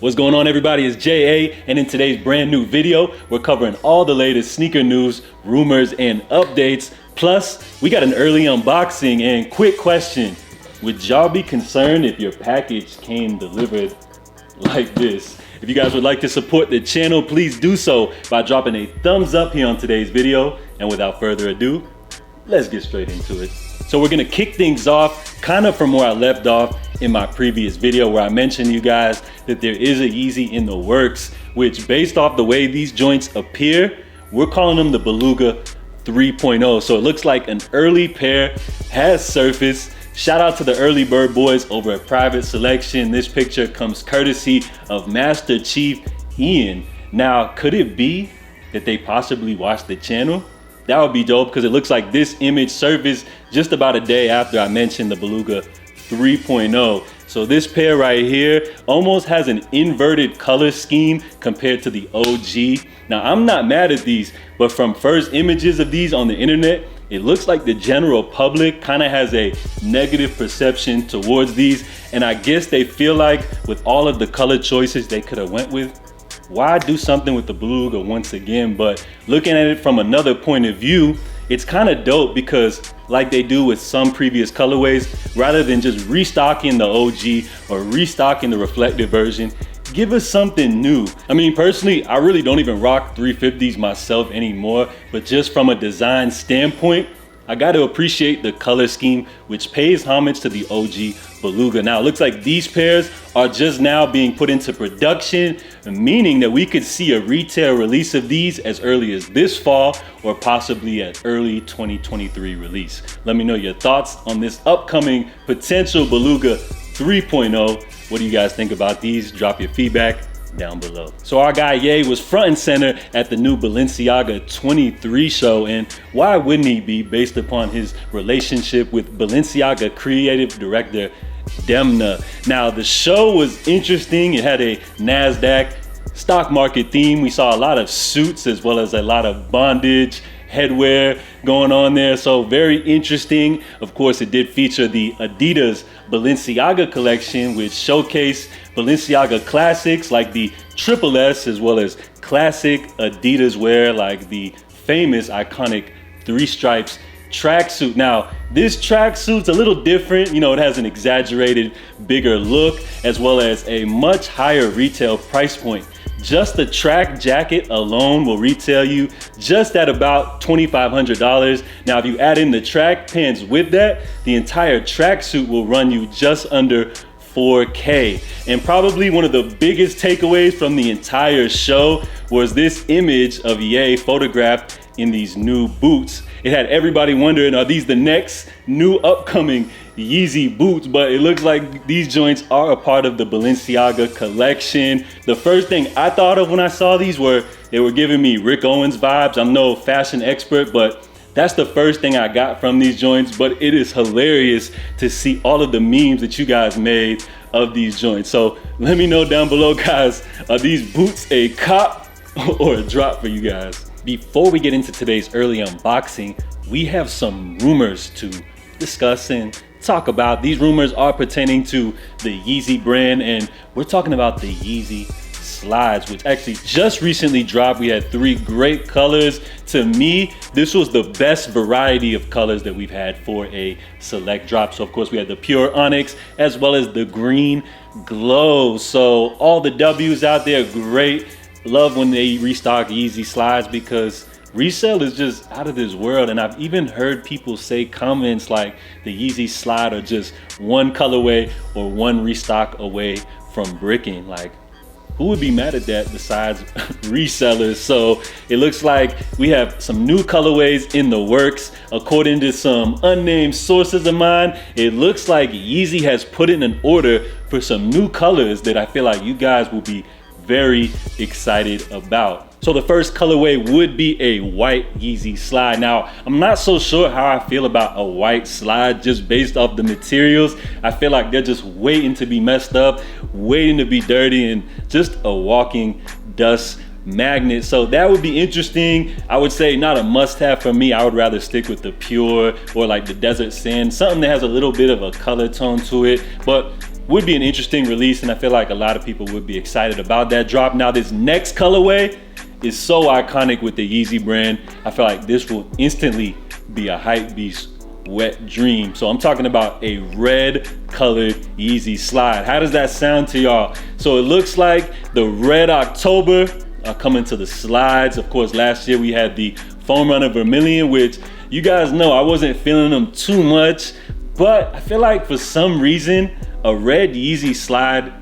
What's going on, everybody? It's JA, and in today's brand new video, we're covering all the latest sneaker news, rumors, and updates. Plus, we got an early unboxing. And quick question, would y'all be concerned if your package came delivered like this? If you guys would like to support the channel, please do so by dropping a thumbs up here on today's video. And without further ado, let's get straight into it. So we're gonna kick things off kind of from where I left off in my previous video, where I mentioned to you guys that there is a Yeezy in the works, which based off the way these joints appear, we're calling them the Beluga 3.0. So it looks like an early pair has surfaced. Shout out to the early bird boys over at Private Selection. This picture comes courtesy of Master Chief Ian. Now, could it be that they possibly watched the channel? That would be dope, because it looks like this image surfaced just about a day after I mentioned the Beluga 3.0. So this pair right here almost has an inverted color scheme compared to the OG. Now, I'm not mad at these, but from first images of these on the internet, it looks like the general public kind of has a negative perception towards these. And I guess they feel like with all of the color choices they could have went with, why do something with the Beluga once again? But looking at it from another point of view, it's kind of dope, because like they do with some previous colorways, rather than just restocking the OG or restocking the reflective version, give us something new. I mean, personally, I really don't even rock 350s myself anymore, but just from a design standpoint, I got to appreciate the color scheme, which pays homage to the OG Beluga. Now, it looks like these pairs are just now being put into production, meaning that we could see a retail release of these as early as this fall, or possibly at early 2023 release. Let me know your thoughts on this upcoming potential Beluga 3.0. What do you guys think about these? Drop your feedback down below. So our guy Ye was front and center at the new Balenciaga 23 show, and why wouldn't he be, based upon his relationship with Balenciaga creative director Demna. Now, the show was interesting. It had a NASDAQ stock market theme. We saw a lot of suits as well as a lot of bondage headwear going on there, so very interesting. Of course, it did feature the Adidas Balenciaga collection, which showcased Balenciaga classics like the Triple S, as well as classic Adidas wear like the famous iconic 3 stripes tracksuit. Now, this tracksuit's a little different. You know, it has an exaggerated bigger look, as well as a much higher retail price point. Just the track jacket alone will retail you just at about $2,500. Now, if you add in the track pants with that, the entire tracksuit will run you just under $4K. And probably one of the biggest takeaways from the entire show was this image of Ye photographed in these new boots. It had everybody wondering, are these the next new upcoming Yeezy boots? But it looks like these joints are a part of the Balenciaga collection. The first thing I thought of when I saw these they were giving me Rick Owens vibes. I'm no fashion expert, but that's the first thing I got from these joints. But it is hilarious to see all of the memes that you guys made of these joints. So let me know down below, guys, are these boots a cop or a drop for you guys? Before we get into today's early unboxing, we have some rumors to discuss and talk about. These rumors are pertaining to the Yeezy brand, and we're talking about the YZY Slides, which actually just recently dropped. We had 3 great colors. To me, this was the best variety of colors that we've had for a select drop. So of course we had the pure onyx as well as the green glow. So all the W's out there, great. Love when they restock YZY Slides, because resale is just out of this world. And I've even heard people say comments like the YZY Slide are just one colorway or one restock away from bricking. Like, who would be mad at that besides resellers? So it looks like we have some new colorways in the works. According to some unnamed sources of mine, it looks like Yeezy has put in an order for some new colors that I feel like you guys will be very excited about. So the first colorway would be a white YZY Slide. Now, I'm not so sure how I feel about a white slide just based off the materials. I feel like they're just waiting to be messed up, waiting to be dirty, and just a walking dust magnet. So that would be interesting. I would say not a must-have for me. I would rather stick with the pure or like the desert sand, something that has a little bit of a color tone to it. But would be an interesting release, and I feel like a lot of people would be excited about that drop. Now this next colorway is so iconic with the Yeezy brand. I feel like this will instantly be a hype beast wet dream. So I'm talking about a red colored YZY Slide. How does that sound to y'all? So it looks like the Red October coming to the slides. Of course, last year we had the Foam Runner Vermilion, which you guys know I wasn't feeling them too much, but I feel like for some reason a red YZY Slide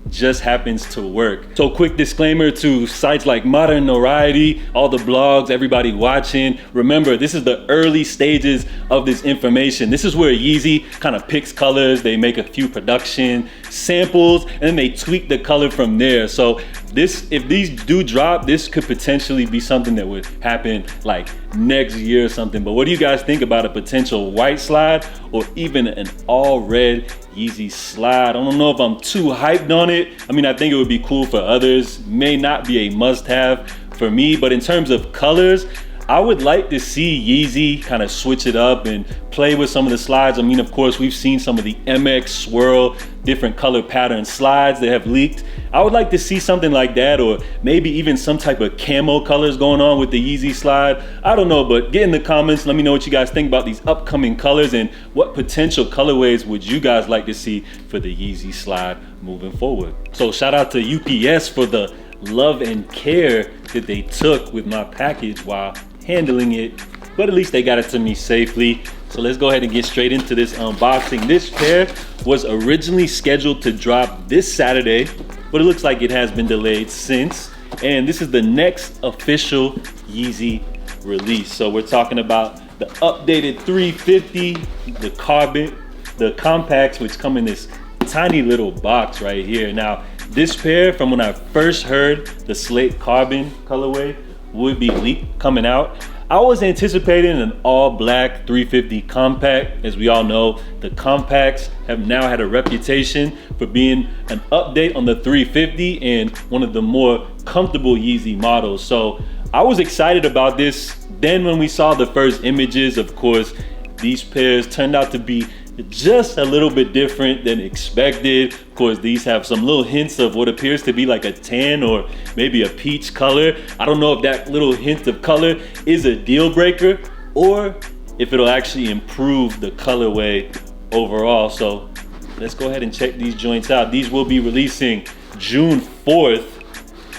just happens to work. So quick disclaimer to sites like Modern Notoriety, all the blogs, everybody watching. Remember, this is the early stages of this information. This is where Yeezy kind of picks colors, they make a few production samples, and then they tweak the color from there. So if these do drop, this could potentially be something that would happen like next year or something. But what do you guys think about a potential white slide or even an all red YZY Slide? I don't know if I'm too hyped on it. I mean, I think it would be cool for others. May not be a must-have for me, but in terms of colors, I would like to see Yeezy kind of switch it up and play with some of the slides. I mean, of course, we've seen some of the MX swirl, different color pattern slides that have leaked. I would like to see something like that, or maybe even some type of camo colors going on with the Yeezy Slide. I don't know, but get in the comments. Let me know what you guys think about these upcoming colors and what potential colorways would you guys like to see for the Yeezy Slide moving forward. So shout out to UPS for the love and care that they took with my package while handling it, but at least they got it to me safely. So let's go ahead and get straight into this unboxing. This pair was originally scheduled to drop this Saturday, but it looks like it has been delayed since. And this is the next official Yeezy release. So we're talking about the updated 350, the carbon, the compacts, which come in this tiny little box right here. Now, this pair, from when I first heard the Slate carbon colorway would be coming out, I was anticipating an all black 350 compact. As we all know, the compacts have now had a reputation for being an update on the 350 and one of the more comfortable Yeezy models. So I was excited about this. Then when we saw the first images, of course, these pairs turned out to be just a little bit different than expected. Of course, these have some little hints of what appears to be like a tan or maybe a peach color. I don't know if that little hint of color is a deal breaker or if it'll actually improve the colorway overall. So let's go ahead and check these joints out. These will be releasing June 4th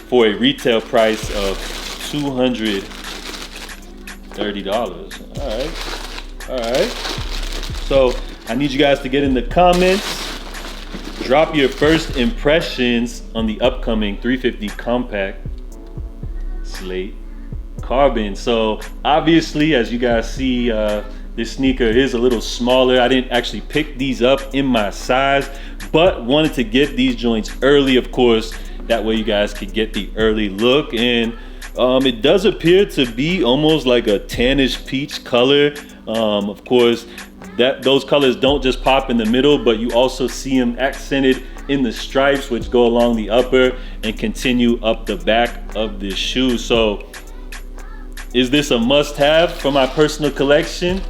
for a retail price of $230. All right. So I need you guys to get in the comments, drop your first impressions on the upcoming 350 compact Slate carbon. So obviously, as you guys see, this sneaker is a little smaller. I didn't actually pick these up in my size, but wanted to get these joints early, of course. That way you guys could get the early look. And it does appear to be almost like a tannish peach color. Of course, those colors don't just pop in the middle, but you also see them accented in the stripes, which go along the upper and continue up the back of this shoe. So is this a must-have for my personal collection?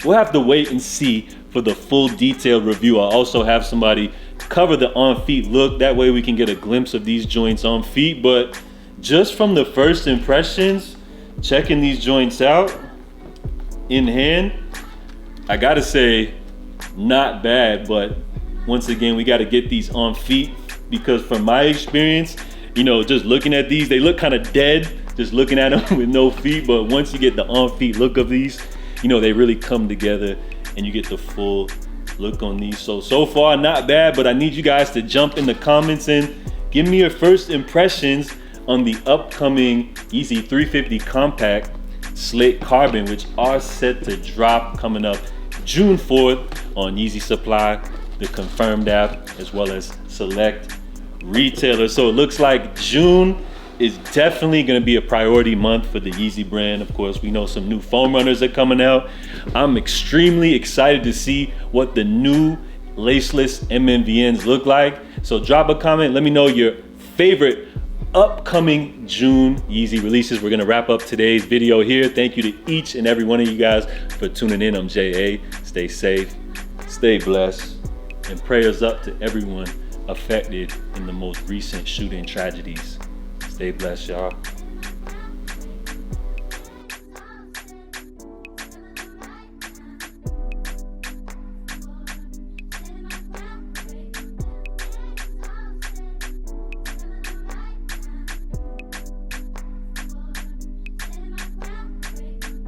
We'll have to wait and see for the full detailed review. I'll also have somebody cover the on-feet look. That way we can get a glimpse of these joints on feet. But just from the first impressions, checking these joints out in hand, I gotta say, not bad. But once again, we gotta get these on feet, because from my experience, you know, just looking at these, they look kind of dead, just looking at them with no feet. But once you get the on feet look of these, you know, they really come together and you get the full look on these. So far, not bad, but I need you guys to jump in the comments and give me your first impressions on the upcoming YEEZY 350 Compact Slate Carbon, which are set to drop coming up June 4th on Yeezy Supply, the confirmed app, as well as select retailers. So it looks like June is definitely going to be a priority month for the Yeezy brand. Of course, we know some new foam runners are coming out. I'm extremely excited to see what the new laceless MNVNs look like. So drop a comment, let me know your favorite upcoming June Yeezy releases. We're gonna wrap up today's video here. Thank you to each and every one of you guys for tuning in. I'm JA. Stay safe, stay blessed. and prayers up to everyone affected in the most recent shooting tragedies. Stay blessed, y'all.